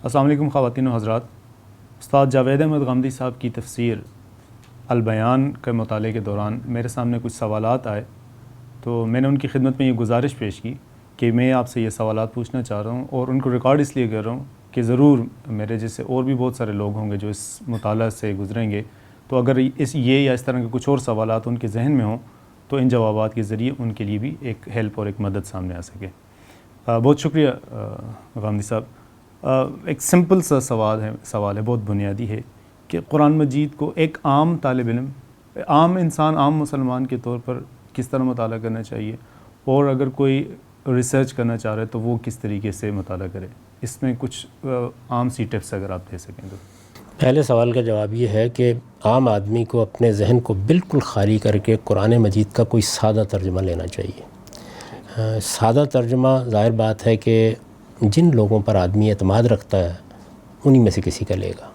السلام علیکم خواتین و حضرات. استاد جاوید احمد غامدی صاحب کی تفسیر البیان کے مطالعے کے دوران میرے سامنے کچھ سوالات آئے تو میں نے ان کی خدمت میں یہ گزارش پیش کی کہ میں آپ سے یہ سوالات پوچھنا چاہ رہا ہوں اور ان کو ریکارڈ اس لیے کر رہا ہوں کہ ضرور میرے جیسے اور بھی بہت سارے لوگ ہوں گے جو اس مطالعہ سے گزریں گے، تو اگر یہ یا اس طرح کے کچھ اور سوالات ان کے ذہن میں ہوں تو ان جوابات کے ذریعے ان کے لیے بھی ایک ہیلپ اور ایک مدد سامنے آ سکے. بہت شکریہ غامدی صاحب. ایک سمپل سا سوال ہے بہت بنیادی ہے کہ قرآن مجید کو ایک عام طالب علم، عام انسان، عام مسلمان کے طور پر کس طرح مطالعہ کرنا چاہیے، اور اگر کوئی ریسرچ کرنا چاہ رہے تو وہ کس طریقے سے مطالعہ کرے. اس میں کچھ عام سی ٹپس اگر آپ دے سکیں تو. پہلے سوال کا جواب یہ ہے کہ عام آدمی کو اپنے ذہن کو بالکل خالی کر کے قرآن مجید کا کوئی سادہ ترجمہ لینا چاہیے. سادہ ترجمہ ظاہر بات ہے کہ جن لوگوں پر آدمی اعتماد رکھتا ہے انہی میں سے کسی کا لے گا.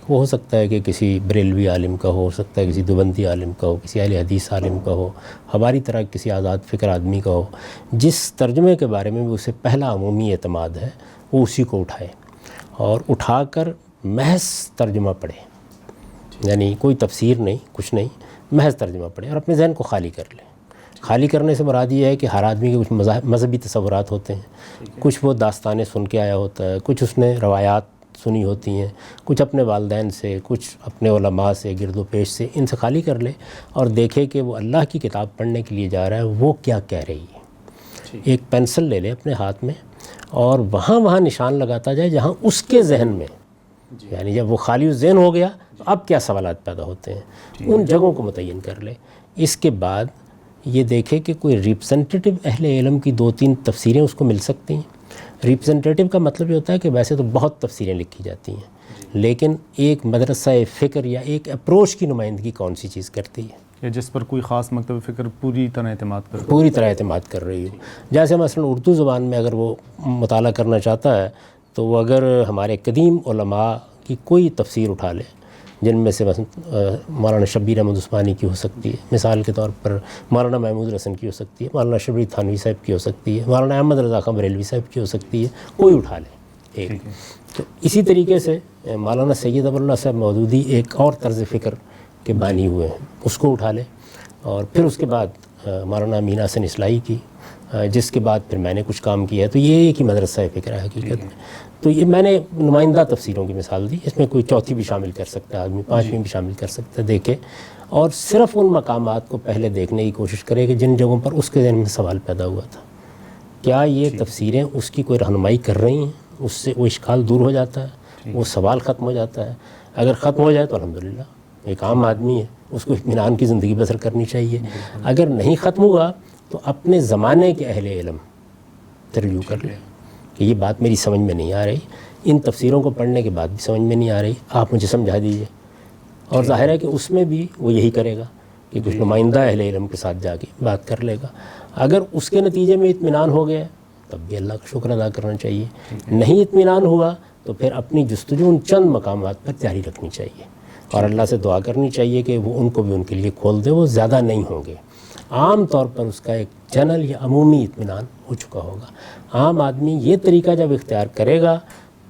وہ ہو سکتا ہے کہ کسی بریلوی عالم کا ہو سکتا ہے کسی دیوبندی عالم کا ہو، کسی اہل حدیث عالم کا ہو، ہماری طرح کسی آزاد فکر آدمی کا ہو. جس ترجمے کے بارے میں بھی اسے پہلا عمومی اعتماد ہے وہ اسی کو اٹھائے اور اٹھا کر محض ترجمہ پڑھے. یعنی کوئی تفسیر نہیں، کچھ نہیں، محض ترجمہ پڑھے اور اپنے ذہن کو خالی کر لے. خالی کرنے سے مراد یہ ہے کہ ہر آدمی کے کچھ مذہبی تصورات ہوتے ہیں، کچھ وہ داستانیں سن کے آیا ہوتا ہے، کچھ اس نے روایات سنی ہوتی ہیں، کچھ اپنے والدین سے، کچھ اپنے علماء سے، گرد و پیش سے. ان سے خالی کر لے اور دیکھے کہ وہ اللہ کی کتاب پڑھنے کے لیے جا رہا ہے وہ کیا کہہ رہی ہے. ایک پینسل لے لے اپنے ہاتھ میں اور وہاں نشان لگاتا جائے جہاں اس کے ذہن میں، یعنی جب وہ خالی ذہن ہو گیا تو اب کیا سوالات پیدا ہوتے ہیں، ان جگہوں کو متعین کر لے. اس کے بعد یہ دیکھے کہ کوئی ریپرزنٹیٹیو اہل علم کی 2-3 تفسیریں اس کو مل سکتی ہیں. ریپرزنٹیٹیو کا مطلب یہ ہوتا ہے کہ ویسے تو بہت تفسیریں لکھی جاتی ہیں لیکن ایک مدرسہ فکر یا ایک اپروچ کی نمائندگی کون سی چیز کرتی ہے، یا جس پر کوئی خاص مکتب فکر پوری طرح اعتماد کر رہی ہو. جیسے مثلا اردو زبان میں اگر وہ مطالعہ کرنا چاہتا ہے تو وہ اگر ہمارے قدیم علماء کی کوئی تفسیر اٹھا لے، جن میں سے مولانا شبیر احمد عثمانی کی ہو سکتی ہے، مثال کے طور پر مولانا محمود رسن کی ہو سکتی ہے، مولانا شبیر تھانوی صاحب کی ہو سکتی ہے، مولانا احمد رضا خان بریلوی صاحب کی ہو سکتی ہے، کوئی اٹھا لے ایک. تو اسی طریقے سے مولانا سید ابو اللہ صاحب مودودی ایک اور طرز فکر کے بانی ہوئے ہیں، اس کو اٹھا لے. اور پھر اس کے بعد مولانا امین حسن اصلاحی کی، جس کے بعد پھر میں نے کچھ کام کیا ہے. تو یہ ایک ہی مدرسہ فکر ہے حقیقت میں. تو یہ میں نے نمائندہ تفسیروں کی مثال دی، اس میں کوئی چوتھی بھی شامل کر سکتا ہے آدمی، 5ویں بھی شامل کر سکتا ہے. دیکھے اور صرف ان مقامات کو پہلے دیکھنے کی کوشش کرے کہ جن جگہوں پر اس کے ذہن میں سوال پیدا ہوا تھا، کیا یہ تفسیریں اس کی کوئی رہنمائی کر رہی ہیں، اس سے وہ اشکال دور ہو جاتا ہے، وہ سوال ختم ہو جاتا ہے. اگر ختم ہو جائے تو الحمدللہ، ایک عام آدمی ہے اس کو اطمینان کی زندگی بسر کرنی چاہیے. اگر نہیں ختم ہوا تو اپنے زمانے کے اہل علم سے رجوع کر لیں کہ یہ بات میری سمجھ میں نہیں آ رہی، ان تفسیروں کو پڑھنے کے بعد بھی سمجھ میں نہیں آ رہی، آپ مجھے سمجھا دیجئے. اور ظاہر ہے کہ اس میں بھی وہ یہی کرے گا کہ کچھ نمائندہ اہل علم کے ساتھ جا کے بات کر لے گا. اگر اس کے نتیجے میں اطمینان ہو گیا تب بھی اللہ کا شکر ادا کرنا چاہیے. نہیں اطمینان ہوا تو پھر اپنی جستجو ان چند مقامات پر جاری رکھنی چاہیے اور اللہ سے دعا کرنی چاہیے کہ وہ ان کو بھی ان کے لیے کھول دے. وہ زیادہ نہیں ہوں گے، عام طور پر اس کا ایک جنرل یا عمومی اطمینان ہو چکا ہوگا. عام آدمی یہ طریقہ جب اختیار کرے گا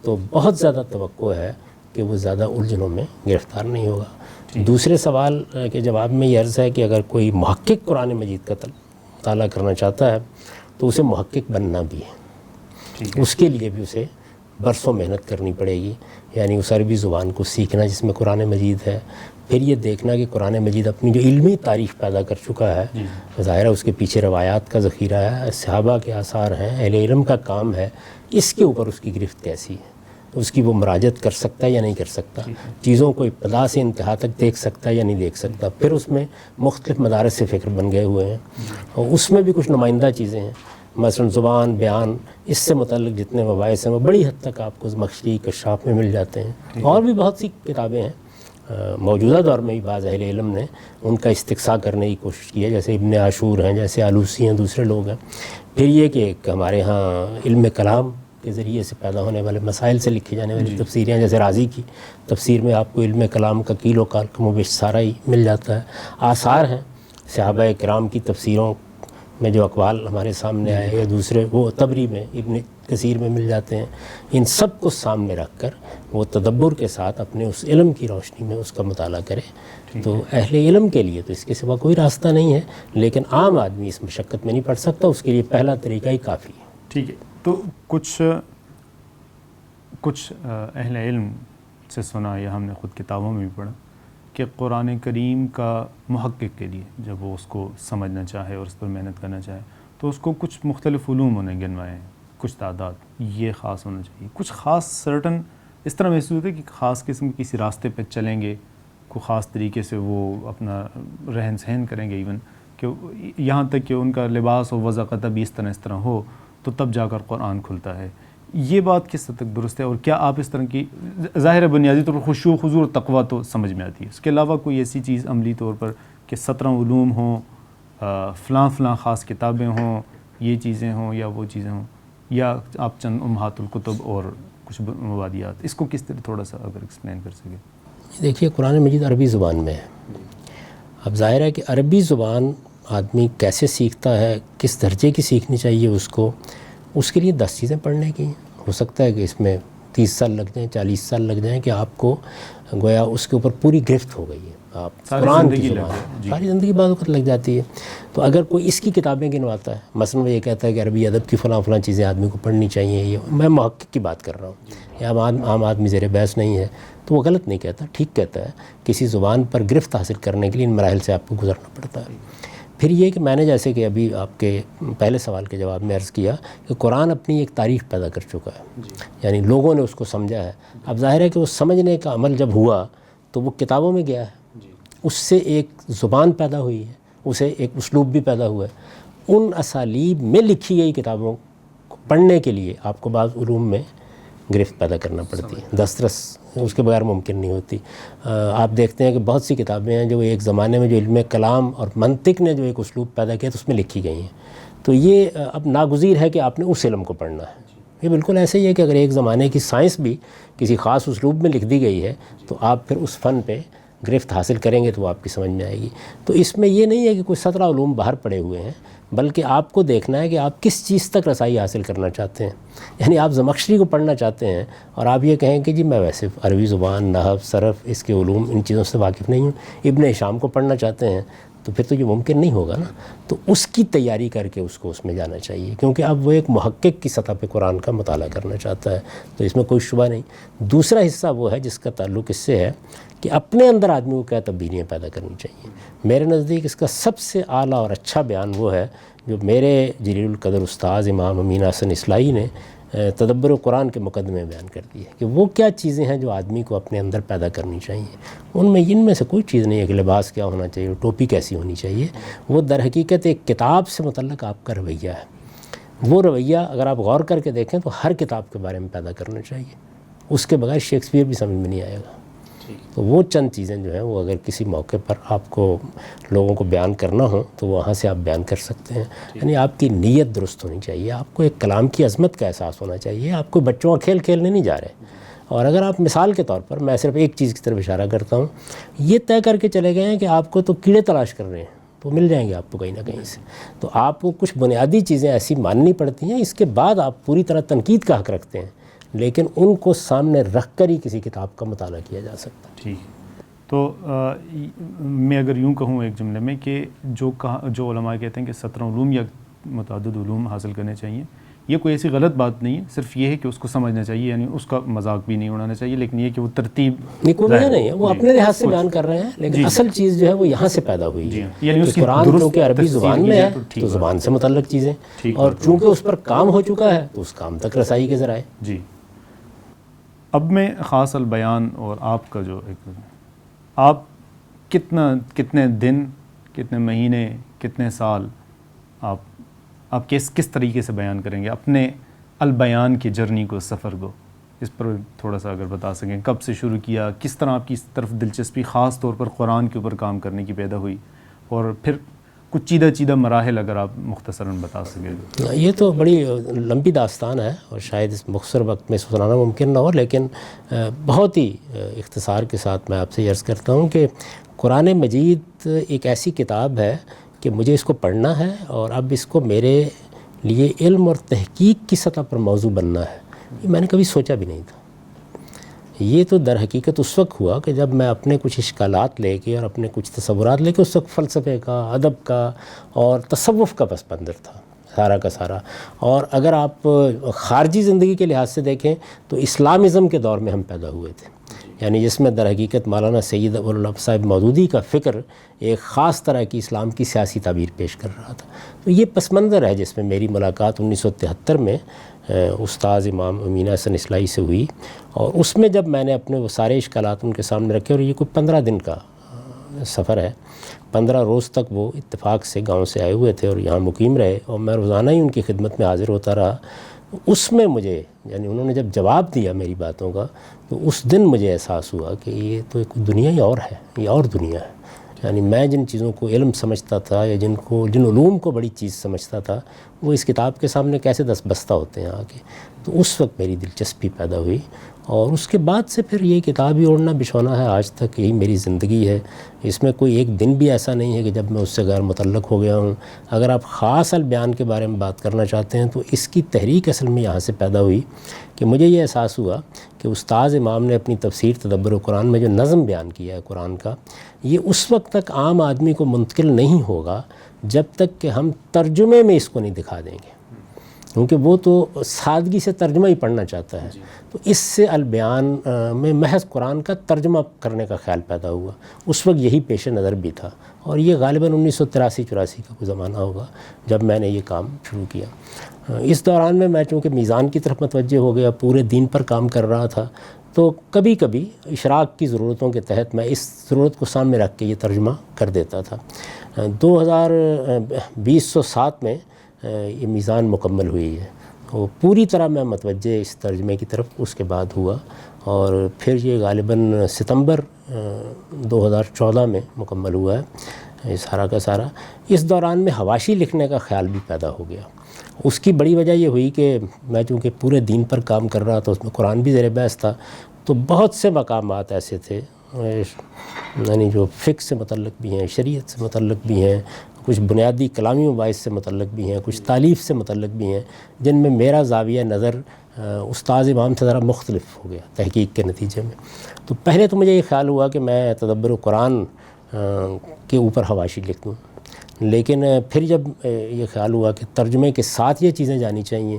تو بہت زیادہ توقع ہے کہ وہ زیادہ الجھنوں میں گرفتار نہیں ہوگا. دوسرے سوال کے جواب میں یہ عرض ہے کہ اگر کوئی محقق قرآن مجید کا مطالعہ کرنا چاہتا ہے تو اسے محقق بننا بھی ہے. اس کے لیے بھی اسے برسوں محنت کرنی پڑے گی. یعنی اس عربی زبان کو سیکھنا جس میں قرآن مجید ہے، پھر یہ دیکھنا کہ قرآن مجید اپنی جو علمی تاریخ پیدا کر چکا ہے، ظاہر ہے اس کے پیچھے روایات کا ذخیرہ ہے، صحابہ کے آثار ہیں، اہل علم کا کام ہے، اس کے اوپر اس کی گرفت کیسی ہے، اس کی وہ مراجعت کر سکتا ہے یا نہیں کر سکتا، چیزوں کو ابتدا سے انتہا تک دیکھ سکتا ہے یا نہیں دیکھ سکتا. پھر اس میں مختلف مدارس سے فکر بن گئے ہوئے ہیں اور اس میں بھی کچھ نمائندہ چیزیں ہیں. مثلا زبان، بیان، اس سے متعلق جتنے مباحث ہیں وہ بڑی حد تک آپ کو زمخشری، کشاف میں مل جاتے ہیں. اور بھی بہت سی کتابیں ہیں، موجودہ دور میں بھی بعض اہل علم نے ان کا استقصاء کرنے کی کوشش کی ہے، جیسے ابن عاشور ہیں، جیسے آلوسی ہیں، دوسرے لوگ ہیں. پھر یہ کہ ایک ہمارے ہاں علم کلام کے ذریعے سے پیدا ہونے والے مسائل سے لکھی جانے والی تفسیریں، جیسے رازی کی تفسیر میں آپ کو علم کلام کا کیل و کال کا مبش سارا ہی مل جاتا ہے. آثار ہیں صحابہ کرام کی تفسیروں میں جو اقوال ہمارے سامنے آئے، یا دوسرے وہ طبری میں ابن کثیر میں مل جاتے ہیں. ان سب کو سامنے رکھ کر وہ تدبر کے ساتھ اپنے اس علم کی روشنی میں اس کا مطالعہ کرے. تو اہل علم کے لیے تو اس کے سوا کوئی راستہ نہیں ہے، لیکن عام آدمی اس مشقت میں نہیں پڑ سکتا. اس کے لیے پہلا طریقہ ہی کافی ہے. ٹھیک ہے. تو کچھ اہل علم سے سنا یا ہم نے خود کتابوں میں بھی پڑھا کہ قرآن کریم کا محقق کے لیے جب وہ اس کو سمجھنا چاہے اور اس پر محنت کرنا چاہے تو اس کو کچھ مختلف علوم انہیں گنوائے ہیں، کچھ تعداد یہ خاص ہونا چاہیے، کچھ خاص سرٹن اس طرح محسوس ہوتا ہے کہ خاص قسم کے کسی راستے پہ چلیں گے، کوئی خاص طریقے سے وہ اپنا رہن سہن کریں گے، ایون کہ یہاں تک کہ ان کا لباس و وضاقت بھی اس طرح ہو تو تب جا کر قرآن کھلتا ہے. یہ بات کس حد تک درست ہے؟ اور کیا آپ اس طرح کی ظاہر بنیادی طور پر خشوع خضوع اور تقویٰ تو سمجھ میں آتی ہے، اس کے علاوہ کوئی ایسی چیز عملی طور پر کہ 17 علوم ہوں، فلاں خاص کتابیں ہوں، یہ چیزیں ہوں یا وہ چیزیں ہوں، یا آپ چند امہات الکتب اور کچھ مبادیات، اس کو کس طرح تھوڑا سا اگر ایکسپلین کر سکیں؟ دیکھیے قرآن مجید عربی زبان میں ہے. اب ظاہر ہے کہ عربی زبان آدمی کیسے سیکھتا ہے، کس درجے کی سیکھنی چاہیے اس کے لیے 10 چیزیں پڑھنے کی ہیں. ہو سکتا ہے کہ اس میں 30 سال لگ جائیں، 40 سال لگ جائیں کہ آپ کو گویا اس کے اوپر پوری گرفت ہو گئی ہے. آپ قرآن کی زبان ساری زندگی بعد وقت لگ جاتی ہے. تو اگر کوئی اس کی کتابیں گنواتا ہے، مثلا وہ یہ کہتا ہے کہ عربی ادب کی فلاں چیزیں آدمی کو پڑھنی چاہیے، یہ میں محقق کی بات کر رہا ہوں، یا عام آدمی زیر بحث نہیں ہے، تو وہ غلط نہیں کہتا، ٹھیک کہتا ہے. کسی زبان پر گرفت حاصل کرنے کے لیے ان مراحل سے آپ کو گزرنا پڑتا ہے. پھر یہ کہ میں نے جیسے کہ ابھی آپ کے پہلے سوال کے جواب میں عرض کیا کہ قرآن اپنی ایک تاریخ پیدا کر چکا ہے، یعنی لوگوں نے اس کو سمجھا ہے. اب ظاہر ہے کہ وہ سمجھنے کا عمل جب ہوا تو وہ کتابوں میں گیا ہے، اس سے ایک زبان پیدا ہوئی ہے، اسے ایک اسلوب بھی پیدا ہوا ہے. ان اسالیب میں لکھی گئی کتابوں کو پڑھنے کے لیے آپ کو بعض علوم میں گرفت پیدا کرنا پڑتی ہے، دسترس اس کے بغیر ممکن نہیں ہوتی. آپ دیکھتے ہیں کہ بہت سی کتابیں ہیں جو ایک زمانے میں جو علم کلام اور منطق نے جو ایک اسلوب پیدا کیا تو اس میں لکھی گئی ہیں. تو یہ اب ناگزیر ہے کہ آپ نے اس علم کو پڑھنا ہے. یہ بالکل ایسے ہی ہے کہ اگر ایک زمانے کی سائنس بھی کسی خاص اسلوب میں لکھ دی گئی ہے تو آپ پھر اس فن پہ گرفت حاصل کریں گے تو وہ آپ کی سمجھ میں آئے گی. تو اس میں یہ نہیں ہے کہ کوئی 17 علوم باہر پڑے ہوئے ہیں، بلکہ آپ کو دیکھنا ہے کہ آپ کس چیز تک رسائی حاصل کرنا چاہتے ہیں. یعنی آپ زمخشری کو پڑھنا چاہتے ہیں اور آپ یہ کہیں کہ جی میں ویسے عربی زبان، نحو، صرف، اس کے علوم، ان چیزوں سے واقف نہیں ہوں، ابن ہشام کو پڑھنا چاہتے ہیں، تو پھر تو یہ ممکن نہیں ہوگا نا. تو اس کی تیاری کر کے اس کو اس میں جانا چاہیے، کیونکہ اب وہ ایک محقق کی سطح پہ قرآن کا مطالعہ کرنا چاہتا ہے، تو اس میں کوئی شبہ نہیں. دوسرا حصہ وہ ہے جس کا تعلق اس سے ہے کہ اپنے اندر آدمی کو کیا تبدیلیاں پیدا کرنی چاہیے. میرے نزدیک اس کا سب سے اعلیٰ اور اچھا بیان وہ ہے جو میرے جلیل القدر استاذ امام امین حسن اصلاحی نے تدبر قرآن کے مقدمے میں بیان کر دی ہے کہ وہ کیا چیزیں ہیں جو آدمی کو اپنے اندر پیدا کرنی چاہیے. ان میں سے کوئی چیز نہیں ہے کہ لباس کیا ہونا چاہیے، ٹوپی کیسی ہونی چاہیے. وہ در حقیقت ایک کتاب سے متعلق آپ کا رویہ ہے. وہ رویہ اگر آپ غور کر کے دیکھیں تو ہر کتاب کے بارے میں پیدا کرنا چاہیے. اس کے بغیر شیکسپیئر بھی سمجھ میں نہیں آئے گا. تو وہ چند چیزیں جو ہیں وہ اگر کسی موقع پر آپ کو لوگوں کو بیان کرنا ہو تو وہاں سے آپ بیان کر سکتے ہیں. یعنی آپ کی نیت درست ہونی چاہیے، آپ کو ایک کلام کی عظمت کا احساس ہونا چاہیے. آپ کو بچوں کا کھیل کھیلنے نہیں جا رہے. اور اگر آپ مثال کے طور پر میں صرف ایک چیز کی طرف اشارہ کرتا ہوں، یہ طے کر کے چلے گئے ہیں کہ آپ کو تو کیڑے تلاش کر رہے ہیں تو مل جائیں گے آپ کو کہیں نہ کہیں سے. تو آپ کو کچھ بنیادی چیزیں ایسی ماننی پڑتی ہیں، اس کے بعد آپ پوری طرح تنقید کا حق رکھتے ہیں، لیکن ان کو سامنے رکھ کر ہی کسی کتاب کا مطالعہ کیا جا سکتا ہے. ٹھیک. تو میں اگر یوں کہوں ایک جملے میں کہ جو علماء کہتے ہیں کہ 17 علوم یا متعدد علوم حاصل کرنے چاہیے، یہ کوئی ایسی غلط بات نہیں ہے، صرف یہ ہے کہ اس کو سمجھنا چاہیے، یعنی اس کا مذاق بھی نہیں اڑانا چاہیے، لیکن یہ کہ وہ ترتیب یہ کوئی وجہ نہیں ہے، وہ اپنے لحاظ سے بیان کر رہے ہیں، لیکن اصل چیز جو ہے وہ یہاں سے پیدا ہوئی ہے. یعنی اس کی قرآن کیونکہ عربی زبان میں ہے تو زبان سے متعلق چیزیں، اور چونکہ اس پر کام ہو چکا ہے تو اس کام تک رسائی کے ذرائع. جی. اب میں خاص البیان اور آپ کا جو آپ کتنے دن، کتنے مہینے، کتنے سال آپ کس طریقے سے بیان کریں گے اپنے البیان کی جرنی کو، سفر کو؟ اس پر تھوڑا سا اگر بتا سکیں، کب سے شروع کیا، کس طرح آپ کی اس طرف دلچسپی خاص طور پر قرآن کے اوپر کام کرنے کی پیدا ہوئی، اور پھر کچھ چیدہ مراحل اگر آپ مختصراً بتا سکیں. یہ تو بڑی لمبی داستان ہے اور شاید اس مختصر وقت میں سنانا ممکن نہ ہو، لیکن بہت ہی اختصار کے ساتھ میں آپ سے عرض کرتا ہوں کہ قرآن مجید ایک ایسی کتاب ہے کہ مجھے اس کو پڑھنا ہے، اور اب اس کو میرے لیے علم اور تحقیق کی سطح پر موضوع بننا ہے، یہ میں نے کبھی سوچا بھی نہیں تھا۔ یہ تو در حقیقت اس وقت ہوا کہ جب میں اپنے کچھ اشکالات لے کے اور اپنے کچھ تصورات لے کے، اس وقت فلسفے کا، ادب کا اور تصوف کا پس منظر تھا سارا کا سارا۔ اور اگر آپ خارجی زندگی کے لحاظ سے دیکھیں تو اسلامزم کے دور میں ہم پیدا ہوئے تھے، یعنی جس میں در حقیقت مولانا سید ابوالعلا صاحب مودودی کا فکر ایک خاص طرح کی اسلام کی سیاسی تعبیر پیش کر رہا تھا۔ تو یہ پس منظر ہے جس میں میری ملاقات 1973 میں استاذ امام امین احسن اصلاحی سے ہوئی، اور اس میں جب میں نے اپنے وہ سارے اشکالات ان کے سامنے رکھے، اور یہ کوئی 15 دن کا سفر ہے، 15 روز تک وہ اتفاق سے گاؤں سے آئے ہوئے تھے اور یہاں مقیم رہے، اور میں روزانہ ہی ان کی خدمت میں حاضر ہوتا رہا۔ اس میں مجھے، یعنی انہوں نے جب جواب دیا میری باتوں کا، تو اس دن مجھے احساس ہوا کہ یہ تو ایک دنیا ہی اور ہے، یہ اور دنیا ہے۔ یعنی میں جن چیزوں کو علم سمجھتا تھا یا جن علوم کو بڑی چیز سمجھتا تھا، وہ اس کتاب کے سامنے کیسے دست بستہ ہوتے ہیں آگے۔ تو اس وقت میری دلچسپی پیدا ہوئی، اور اس کے بعد سے پھر یہ کتاب ہی اوڑھنا بچھونا ہے، آج تک یہی میری زندگی ہے۔ اس میں کوئی ایک دن بھی ایسا نہیں ہے کہ جب میں اس سے غیر متعلق ہو گیا ہوں۔ اگر آپ خاص البیان کے بارے میں بات کرنا چاہتے ہیں تو اس کی تحریک اصل میں یہاں سے پیدا ہوئی کہ مجھے یہ احساس ہوا کہ استاذ امام نے اپنی تفسیر تدبر قرآن میں جو نظم بیان کیا ہے قرآن کا، یہ اس وقت تک عام آدمی کو منتقل نہیں ہوگا جب تک کہ ہم ترجمے میں اس کو نہیں دکھا دیں گے، کیونکہ وہ تو سادگی سے ترجمہ ہی پڑھنا چاہتا ہے۔ تو اس سے البیان میں محض قرآن کا ترجمہ کرنے کا خیال پیدا ہوا۔ اس وقت یہی پیش نظر بھی تھا، اور یہ غالباً 1983-84 کا کوئی زمانہ ہوگا جب میں نے یہ کام شروع کیا۔ اس دوران میں چونکہ میزان کی طرف متوجہ ہو گیا، پورے دین پر کام کر رہا تھا، تو کبھی کبھی اشراق کی ضرورتوں کے تحت میں اس ضرورت کو سامنے رکھ کے یہ ترجمہ کر دیتا تھا۔ 2007 میں یہ میزان مکمل ہوئی ہے، وہ پوری طرح میں متوجہ اس ترجمے کی طرف اس کے بعد ہوا، اور پھر یہ غالباً ستمبر 2014 میں مکمل ہوا ہے یہ سارا کا سارا۔ اس دوران میں حواشی لکھنے کا خیال بھی پیدا ہو گیا۔ اس کی بڑی وجہ یہ ہوئی کہ میں چونکہ پورے دین پر کام کر رہا تھا، اس میں قرآن بھی زیر بحث تھا، تو بہت سے مقامات ایسے تھے یعنی جو فقہ سے متعلق بھی ہیں، شریعت سے متعلق بھی ہیں، کچھ بنیادی کلامی مباحث سے متعلق بھی ہیں، کچھ تالیف سے متعلق بھی ہیں، جن میں میرا زاویہ نظر استاذ امام سے ذرا مختلف ہو گیا تحقیق کے نتیجے میں۔ تو پہلے تو مجھے یہ خیال ہوا کہ میں تدبر قرآن کے اوپر حواشی لکھ دوں، لیکن پھر جب یہ خیال ہوا کہ ترجمے کے ساتھ یہ چیزیں جانی چاہیے،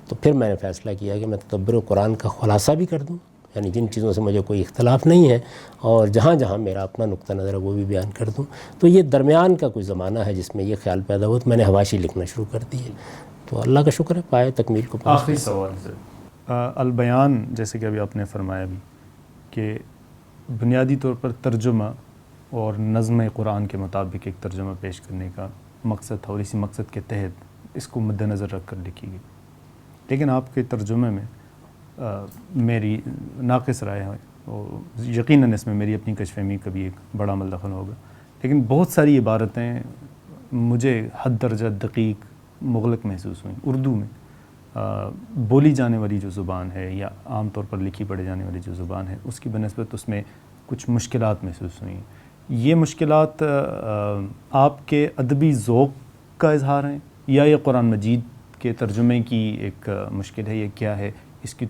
تو پھر میں نے فیصلہ کیا کہ میں تدبر قرآن کا خلاصہ بھی کر دوں، یعنی جن چیزوں سے مجھے کوئی اختلاف نہیں ہے، اور جہاں جہاں میرا اپنا نقطہ نظر ہے وہ بھی بیان کر دوں۔ تو یہ درمیان کا کوئی زمانہ ہے جس میں یہ خیال پیدا ہوا، تو میں نے حواشی لکھنا شروع کر دی ہے، تو اللہ کا شکر ہے پائے تکمیل کو پہنچ۔ آخری سوال سر، البیان جیسے کہ ابھی آپ نے فرمایا بھی کہ بنیادی طور پر ترجمہ اور نظم قرآن کے مطابق ایک ترجمہ پیش کرنے کا مقصد تھا، اور اسی مقصد کے تحت اس کو مد نظر رکھ کر لکھی گئی، لیکن آپ کے ترجمے میں میری ناقص رائے ہے، اور یقیناً اس میں میری اپنی کش فہمی کا بھی ایک بڑا عمل دخل ہوگا، لیکن بہت ساری عبارتیں مجھے حد درجہ دقیق مغلق محسوس ہوئیں۔ اردو میں بولی جانے والی جو زبان ہے یا عام طور پر لکھی پڑھی جانے والی جو زبان ہے، اس کی بنسبت اس میں کچھ مشکلات محسوس ہوئیں۔ یہ مشکلات آپ کے ادبی ذوق کا اظہار ہیں یا یہ قرآن مجید کے ترجمے کی ایک مشکل ہے، یہ کیا ہے اس کی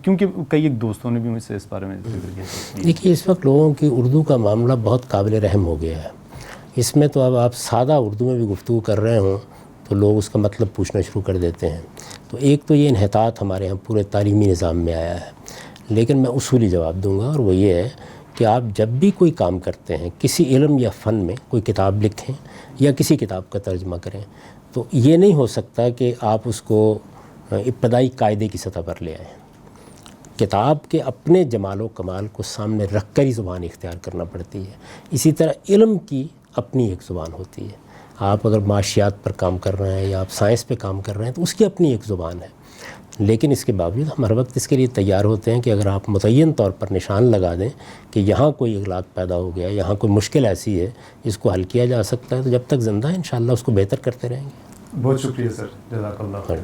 کیونکہ کئی ایک دوستوں نے بھی مجھ سے اس بارے میں ذکر کیا۔ دیکھیے، اس وقت لوگوں کی اردو کا معاملہ بہت قابل رحم ہو گیا ہے۔ اس میں تو اب آپ سادہ اردو میں بھی گفتگو کر رہے ہوں تو لوگ اس کا مطلب پوچھنا شروع کر دیتے ہیں۔ تو ایک تو یہ انحطاط ہمارے ہاں پورے تعلیمی نظام میں آیا ہے، لیکن میں اصولی جواب دوں گا، اور وہ یہ ہے کہ آپ جب بھی کوئی کام کرتے ہیں، کسی علم یا فن میں کوئی کتاب لکھیں یا کسی کتاب کا ترجمہ کریں، تو یہ نہیں ہو سکتا کہ آپ اس کو ابتدائی قاعدے کی سطح پر لے آئیں۔ کتاب کے اپنے جمال و کمال کو سامنے رکھ کر ہی زبان اختیار کرنا پڑتی ہے۔ اسی طرح علم کی اپنی ایک زبان ہوتی ہے۔ آپ اگر معاشیات پر کام کر رہے ہیں یا آپ سائنس پہ کام کر رہے ہیں تو اس کی اپنی ایک زبان ہے، لیکن اس کے باوجود ہم ہر وقت اس کے لیے تیار ہوتے ہیں کہ اگر آپ متعین طور پر نشان لگا دیں کہ یہاں کوئی اغلاق پیدا ہو گیا، یہاں کوئی مشکل ایسی ہے اس کو حل کیا جا سکتا ہے، تو جب تک زندہ ہے انشاءاللہ اس کو بہتر کرتے رہیں گے۔ بہت شکریہ سر، جزاک اللہ خیر۔